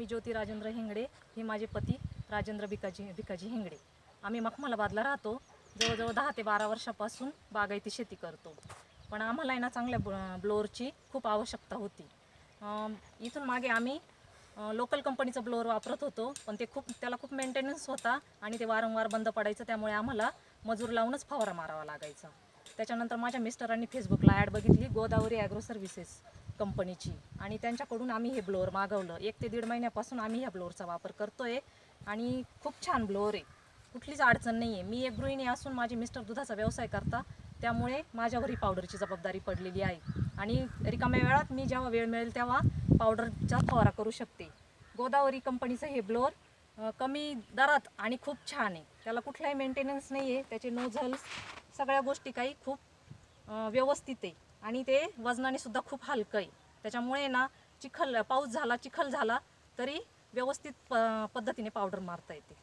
ज्योती राजेंद्र हेंगडे, हे माझे पती राजेंद्र भिकाजी हेंगडे. आम्ही मखमलाबादला राहतो. जवळजवळ 10 ते 12 वर्षापासून बागायती शेती करतो. पण आम्हाला आहे ना चांगल्या ब्लोअरची खूप आवश्यकता होती. इथून मागे आम्ही लोकल कंपनीचा ब्लोअर वापरत होतो, पण त्याला खूप मेंटेनन्स होता आणि ते वारंवार बंद पडायचं. त्यामुळे आम्हाला मजूर लावूनच फवारा मारावा लागायचा. त्याच्यानंतर माझ्या मिस्टरांनी फेसबुकला ॲड बघितली गोदावरी ॲग्रो सर्व्हिसेस कंपनीची, आणि त्यांच्याकडून आम्ही हे ब्लोअर मागवलं. 1 ते 1.5 महिन्यापासून आम्ही ह्या ब्लोअरचा वापर करतोय आणि खूप छान ब्लोअर आहे. कुठलीच अडचण नाही आहे. मी एक गृहिणी असून माझे मिस्टर दुधाचा व्यवसाय करता, त्यामुळे माझ्यावर ही पावडरची जबाबदारी पडलेली आहे आणि रिकाम्या वेळात मी जेव्हा वेळ मिळेल तेव्हा पावडरचा फवारा करू शकते. गोदावरी कंपनीचं हे ब्लोअर कमी दरात आणि खूप छान आहे. त्याला कुठलाही मेंटेनन्स नाही आहे. त्याचे नोझल्स सगळ्या गोष्टी काही खूप व्यवस्थित आहे आणि ते वजनाने सुद्धा खूप हलकं आहे. त्याच्यामुळे ना पाऊस झाला, चिखल झाला तरी व्यवस्थित पद्धतीने पावडर मारता येते.